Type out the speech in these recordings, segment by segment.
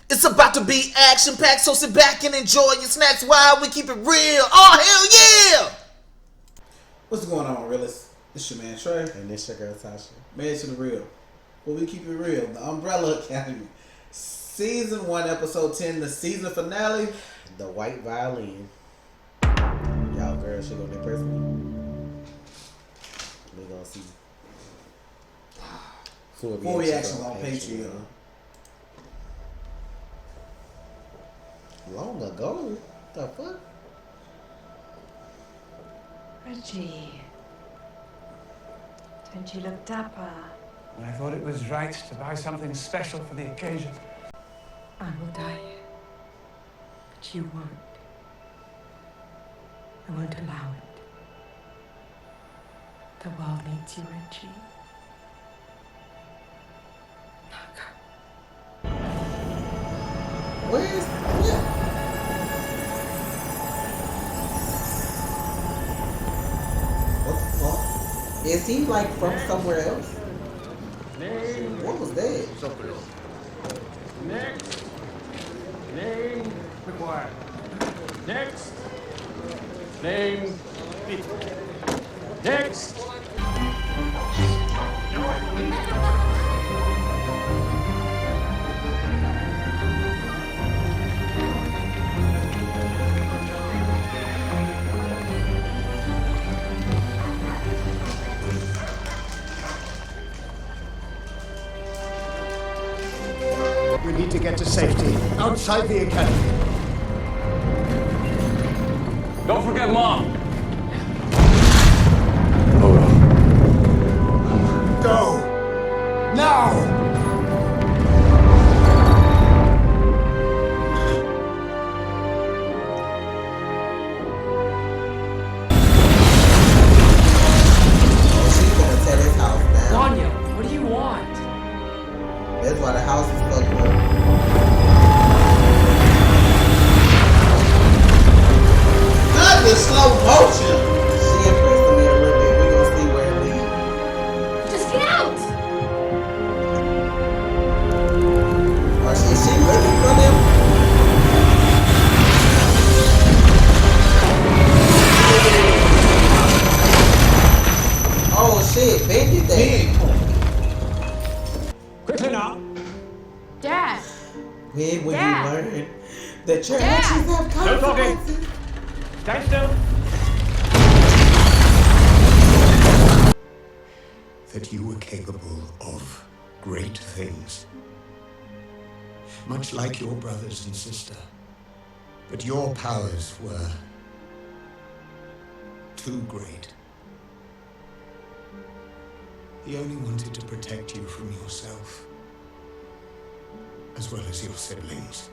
It's about to be action-packed, so sit back and enjoy your snacks while we keep it real. Oh, hell yeah! What's going on, realists? This your man Trey. And this your girl Tasha. Made to the real. Well, we keep it real. The Umbrella Academy. Season 1, Episode 10, the season finale. The White Violin. Y'all girls should go there personally. We gonna see. Full reactions on Patreon. Long ago? The fuck? Reggie, don't you look dapper? I thought it was right to buy something special for the occasion. I will die, but you won't. I won't allow it. The world needs you, Reggie. Now go. Where's yeah? What the fuck? Is he like from somewhere else? What was that? Next. Name required. Next. Name. Next. We need to get to safety, outside the academy. Don't forget Mom. Go! Now! She's gonna tear this house down. Sonia, what do you want? That's why the house is fucked up. Not the slow motion. She impressed me a little bit. We gonna see where it leads. Just get out! Or is she looking for them? Oh shit, Ben did that. Quickly now. Dad! When will Dad. you learn that your Dad. actions have No talking. consequences? Stand still. That you were capable of great things. Much like your brothers and sister. But your powers were too great. He only wanted to protect you from yourself, as well as your siblings.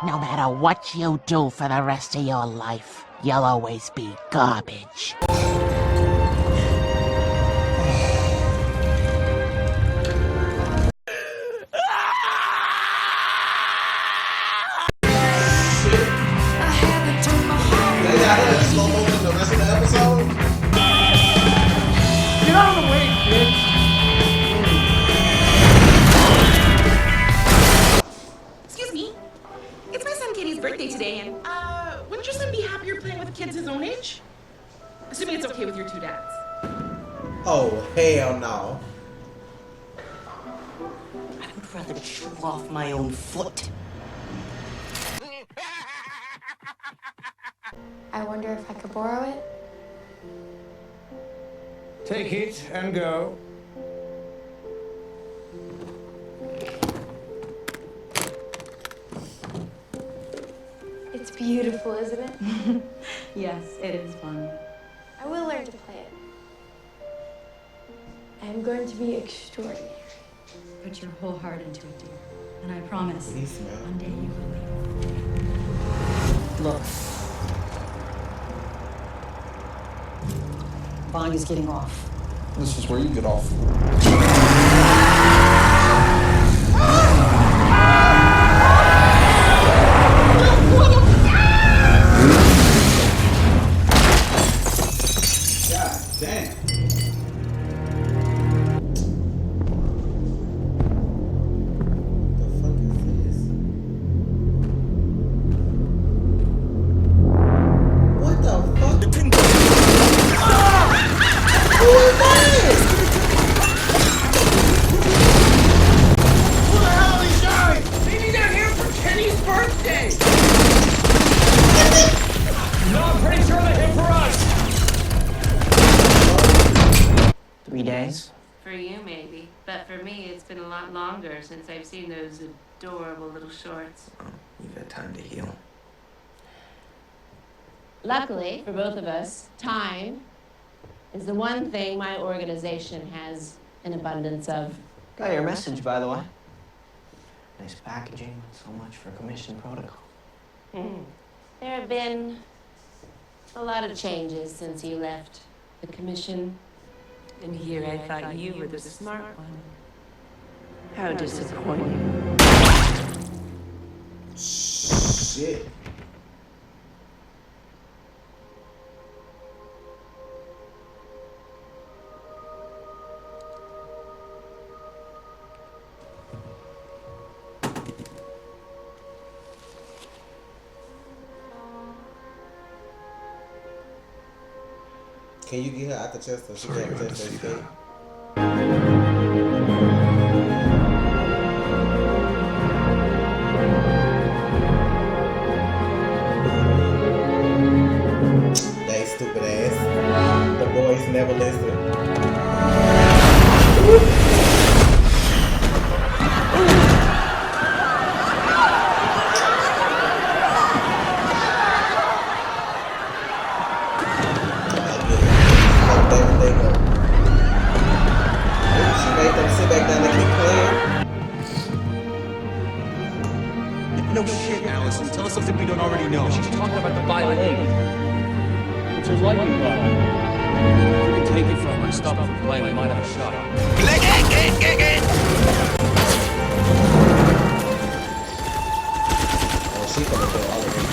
No matter what you do for the rest of your life, you'll always be garbage. They got her in slow motion the rest of the episode. Get out of the way, bitch. Excuse me. It's my son Katie's birthday today, and wouldn't your son be happier playing with kids his own age? Assuming it's okay with your two dads. Oh, hell no. I would rather chew off my own foot. I wonder if I could borrow it. Take it and go. It's beautiful, isn't it? Yes, it is fun. I will learn to play it. I am going to be extraordinary. Put your whole heart into it, dear. And I promise, Please smell. one day you will be. Look, bond is getting off. This is where you get off. God damn. For you, maybe. But for me, it's been a lot longer since I've seen those adorable little shorts. Oh, you've had time to heal. Luckily, for both of us, time is the one thing my organization has an abundance of. Got your message, by the way. Nice packaging, so much for commission protocol. There have been a lot of changes since you left the commission. And here I thought you were the smart one. How disappointing. Shit. Can you get her out the chest so she can have a chest escape? They stupid ass. The boys never listen. No shit, Allison. Tell us something we don't already know. She's talking about the violin. It's her lightning rod. If we can take it from her and stop her from playing, we might have a shot. Oh, she's gonna kill all of them.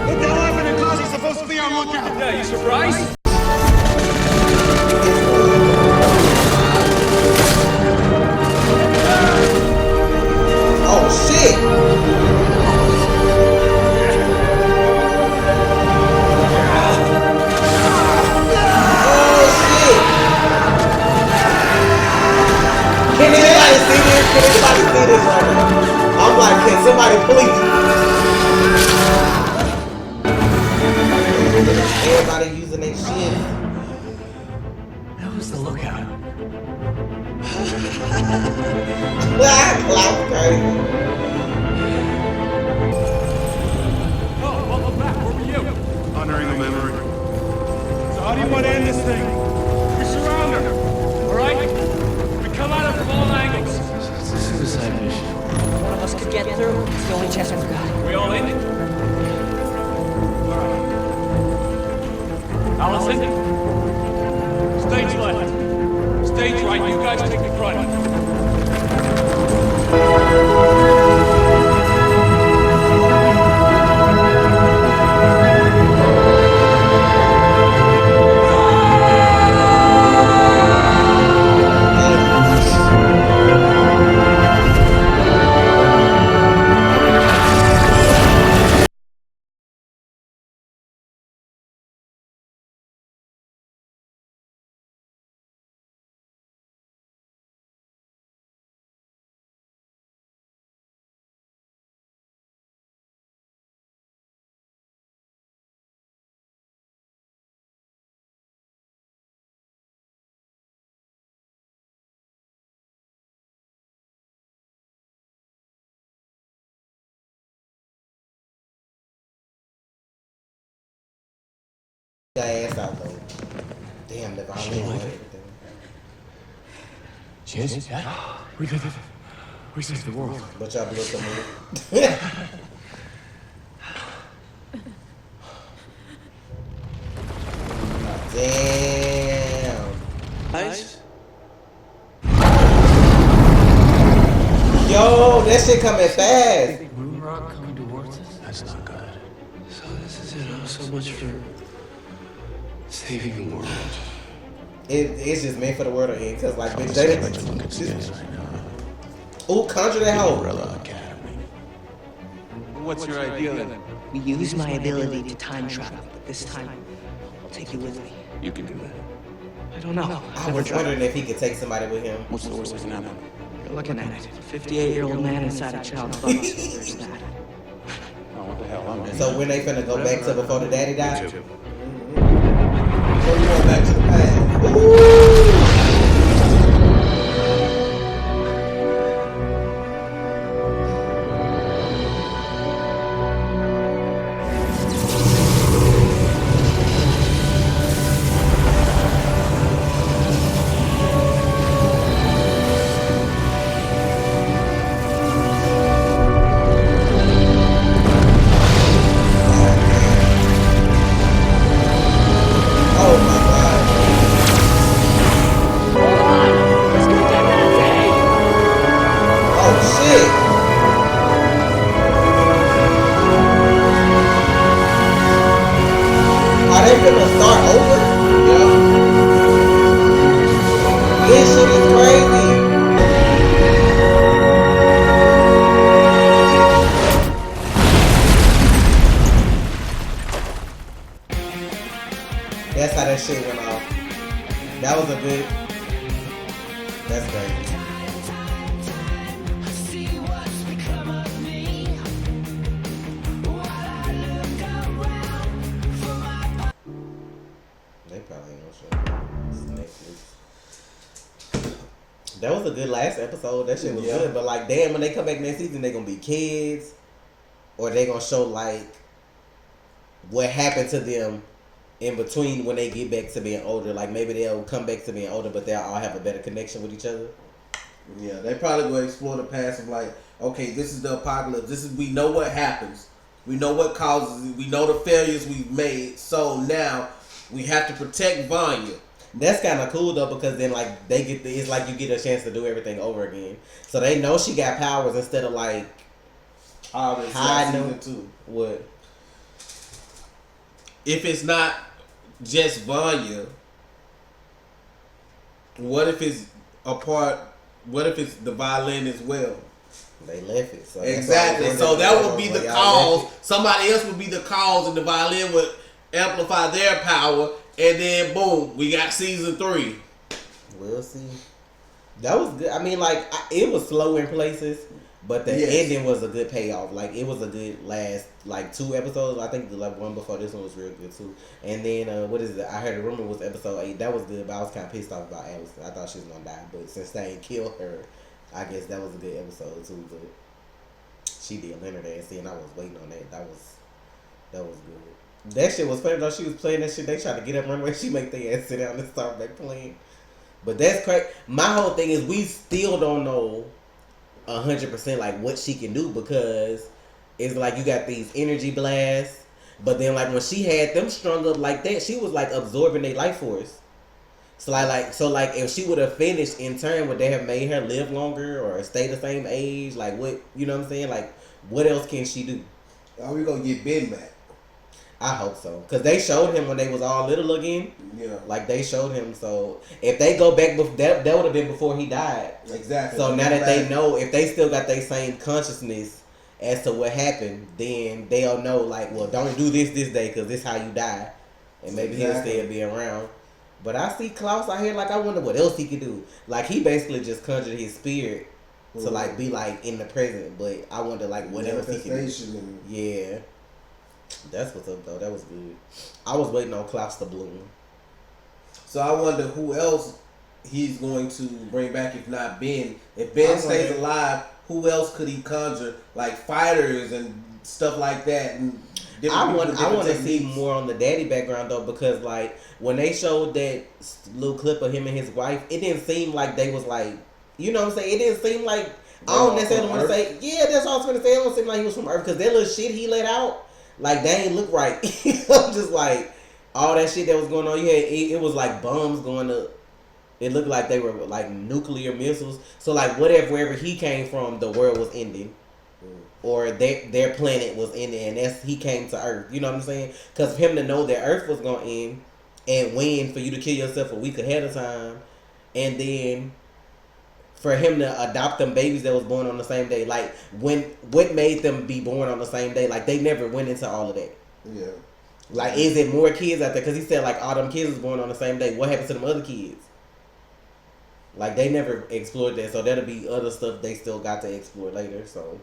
What the hell happened to Cosby's supposed to be on lookout? Yeah, you surprised? I'm like, can somebody please? Everybody using their shit. That was the lookout. Cloud crazy. Oh, welcome back. Where were you? Honoring a memory. So how do you want to end this thing? We surround her. All right? We come at her from all angles. It's a suicide mission. One of us could get through. It's the only chance we've got. We all in? All right. Allison? Stage left. Stage right. You guys take the front. That ass out though. Damn, the violin and everything. Cheers. Yeah. We saved the world. But y'all blew up the movie. Damn. Ice? Yo, that shit coming fast. Big moon rock coming towards us? That's not good. So this is it, huh? So much for saving the world. It's just made for the world to end, cause like bitch, they didn't. Ooh, conjure that hoe. What's your idea then? We use my ability to time travel, but this time I'll take you with me. You can do that. I don't know. I was wondering if he could take somebody with him. What's the worst that can happen? You're looking at it. A 58-year-old man inside a child's body. So there's that. Oh, what the hell? I'm in. So when they finna go back to before the daddy died? So we going back to the past. Ooh. That's how that shit went off. That was a good. That's great. They probably ain't gonna show this Netflix. That was a good last episode. That shit was good. But like, damn, when they come back next season, they gonna be kids, or they gonna show like what happened to them in between when they get back to being older. Like maybe they'll come back to being older, but they'll all have a better connection with each other. Yeah, they probably gonna explore the past of like, okay, this is the apocalypse. We know what happens. We know what causes it. We know the failures we've made. So now we have to protect Vanya. That's kind of cool though, because then like it's like you get a chance to do everything over again. So they know she got powers instead of like hiding them too. What? If it's not just Vanya, what if it's a part? What if it's the violin as well? They left it. So exactly. So that would be the cause. Somebody else would be the cause, and the violin would amplify their power. And then boom, we got season 3. We'll see. That was good. I mean, like it was slow in places, but the ending was a good payoff. Like it was a good last like 2 episodes. I think the like one before this one was real good too. And then what is it? I heard the rumor was episode 8. That was good, but I was kind of pissed off about Alice. I thought she was gonna die, but since they ain't killed her, I guess that was a good episode too. But she did Leonard and see, and I was waiting on that. That was good. That shit was funny though. She was playing that shit. They tried to get up and run away. She make their ass sit down and start back playing. But that's crazy. My whole thing is we still don't know 100% like what she can do, because it's like you got these energy blasts, but then like when she had them strung up like that, she was like absorbing their life force. So like if she would have finished in turn, would they have made her live longer or stay the same age? Like what, you know what I'm saying? Like what else can she do? Are we gonna get Ben back? I hope so, cause they showed him when they was all little again. Yeah, like they showed him. So if they go back, that would have been before he died. Exactly. So now that they know, if they still got their same consciousness as to what happened, then they'll know like, well, don't do this day, cause this how you die, and maybe he'll still be around. But I see Klaus out here, like I wonder what else he could do. Like he basically just conjured his spirit to like be like in the present, but I wonder like what else he can do. Yeah. That's what's up though. That was good. I was waiting on Klaus to bloom. So I wonder who else he's going to bring back if not Ben. If Ben stays alive, who else could he conjure? Like fighters and stuff like that. And I want to see more on the daddy background though, because like when they showed that little clip of him and his wife, it didn't seem like they was like, you know what I'm saying? It didn't seem like, I don't necessarily want to say, yeah, that's all I was going to say. It don't seem like he was from Earth, because that little shit he let out, like, they ain't look right. I'm just like, all that shit that was going on. Yeah, it was like bombs going up. It looked like they were like nuclear missiles. So like, what if wherever he came from, the world was ending, or their planet was ending, and he came to Earth. You know what I'm saying? Because for him to know that Earth was gonna end, and when for you to kill yourself a week ahead of time, and then for him to adopt them babies that was born on the same day, like what made them be born on the same day? Like they never went into all of that. Yeah. Like, is it more kids out there? Because he said like all them kids was born on the same day. What happened to them other kids? Like they never explored that, so that'll be other stuff they still got to explore later. So,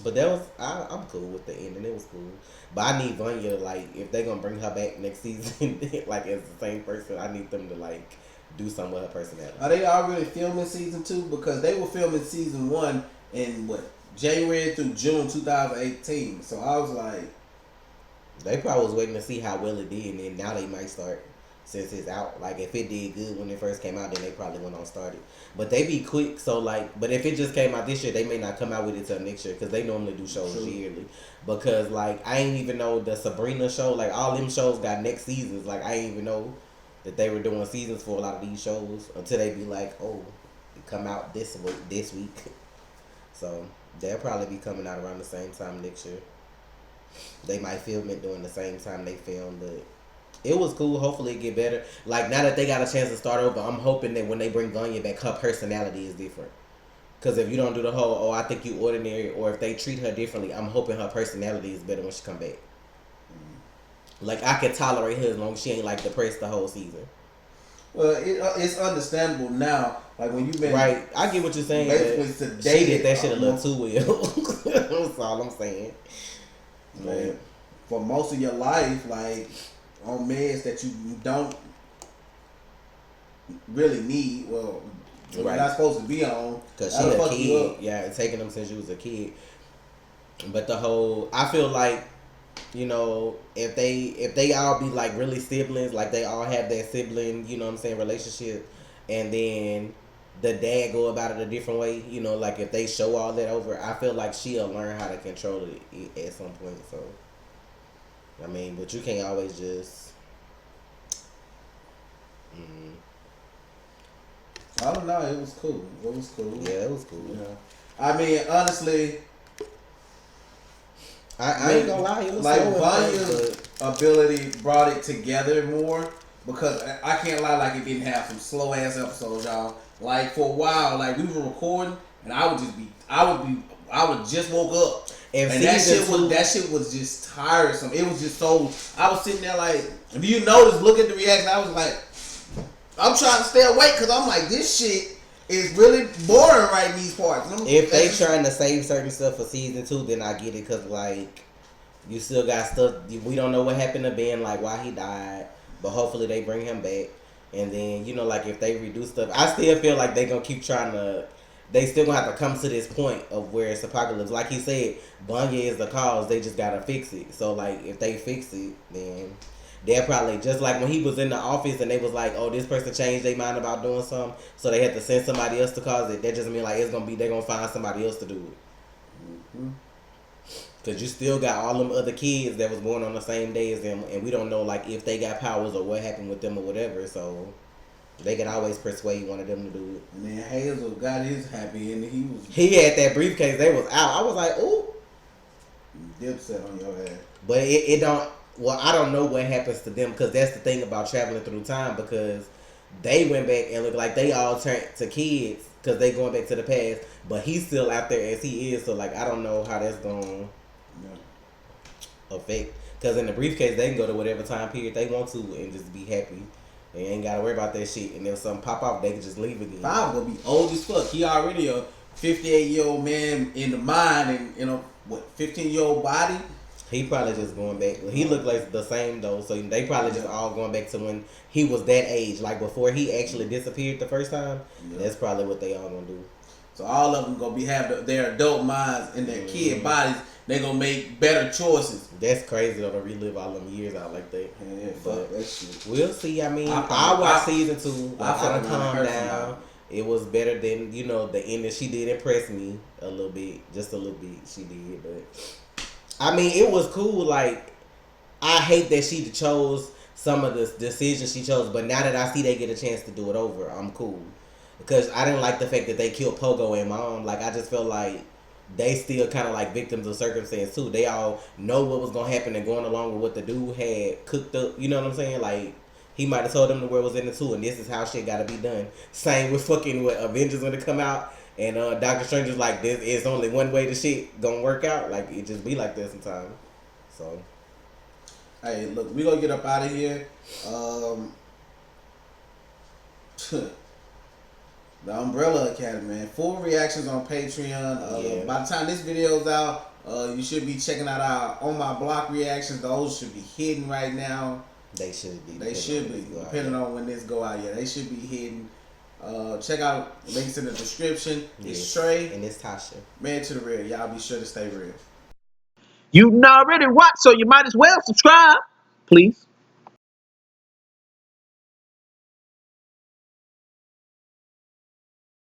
but that was I'm cool with the ending. It was cool, but I need Vanya, like, if they gonna bring her back next season, like as the same person, I need them to like do something with her personality. Are they already filming season 2? Because they were filming season 1 in January through June 2018. So I was like, they probably was waiting to see how well it did, and then now they might start. Since it's out, like if it did good when it first came out, then they probably went on started. But they be quick, so like, but if it just came out this year, they may not come out with it till next year because they normally do shows yearly. Because like I ain't even know the Sabrina show, like all them shows got next seasons. Like I ain't even know that they were doing seasons for a lot of these shows until they be like, oh, it come out this week. So they'll probably be coming out around the same time next year. They might film it during the same time they film, but. It was cool. Hopefully it get better. Like, now that they got a chance to start over, I'm hoping that when they bring Vanya back, her personality is different. Because if you don't do the whole, oh, I think you ordinary, or if they treat her differently, I'm hoping her personality is better when she come back. Like, I can tolerate her as long as she ain't, like, depressed the whole season. Well, it's understandable now. Like, when you've been... Right. I get what you're saying. Basically They did that shit a little too well. That's all I'm saying. Man, for most of your life, like... on meds that you don't really need, well, you're not supposed to be on. Because she a kid, yeah, taking them since you was a kid. But the whole, I feel like, you know, if they all be like really siblings, like they all have that sibling, you know what I'm saying, relationship, and then the dad go about it a different way, you know, like if they show all that over, I feel like she'll learn how to control it at some point, so. I mean, but you can't always just. I don't know. It was cool. It was cool. Yeah, it was cool. Yeah. I mean, honestly, I ain't gonna lie. It was like so Vanya's ability brought it together more because I can't lie. Like it didn't have some slow ass episodes, y'all. Like for a while, like we were recording, and I would just woke up. And that shit was just tiresome. It was just so. I was sitting there like, if you notice, look at the reaction. I was like, I'm trying to stay awake because I'm like, this shit is really boring right in these parts. If they trying to save certain stuff for season 2, then I get it because like, you still got stuff. We don't know what happened to Ben, like why he died, but hopefully they bring him back. And then you know, like if they redo stuff, I still feel like they gonna keep trying to. They still gonna have to come to this point of where it's apocalypse. Like he said, Vanya is the cause. They just gotta fix it. So like, if they fix it, then they're probably just like when he was in the office and they was like, "Oh, this person changed their mind about doing something," so they had to send somebody else to cause it. That just mean like they're gonna find somebody else to do it. Cause you still got all them other kids that was born on the same day as them, and we don't know like if they got powers or what happened with them or whatever. So. They can always persuade one of them to do it. Man, Hazel got his happy and he had that briefcase. They was out. I was like, ooh. Dipset on your ass. But it don't. Well, I don't know what happens to them because that's the thing about traveling through time because they went back and look like they all turned to kids because they going back to the past. But he's still out there as he is. So like I don't know how that's gonna affect. Because in the briefcase they can go to whatever time period they want to and just be happy. They ain't gotta worry about that shit. And if something pop off, they can just leave again. Bob will be old as fuck. He already a 58-year-old man in the mind and 15-year-old body. He probably just going back. He looked like the same though, so they probably just all going back to when he was that age, like before he actually disappeared the first time. Yeah. That's probably what they all gonna do. So all of them gonna have their adult minds and their kid bodies. They gonna make better choices. That's crazy though to relive all them years out like that. Yeah, fuck that shit. We'll see. I mean, I watched season 2. I calmed down. It was better than the ending. She did impress me a little bit, just a little bit. She did, but I mean, it was cool. Like I hate that she chose some of the decisions she chose. But now that I see they get a chance to do it over, I'm cool. Because I didn't like the fact that they killed Pogo and Mom. Like, I just felt like they still kind of like victims of circumstance too. They all know what was gonna happen and going along with what the dude had cooked up. You know what I'm saying? Like, he might have told them the world was in it too, and this is how shit gotta be done. Same with fucking with Avengers when it come out, and Doctor Strange was like, "This is only one way the shit gonna work out." Like, it just be like this sometimes. So, hey, look, we gonna get up out of here. The Umbrella Academy, man. Full reactions on Patreon. By the time this video's out, you should be checking out our On My Block reactions. Those should be hidden right now. They should be. They should be, depending on when this go out. Yeah, they should be hidden. Check out links in the description. It's Trey. And it's Tasha. Man to the real. Y'all be sure to stay real. You already watched, so you might as well subscribe. Please.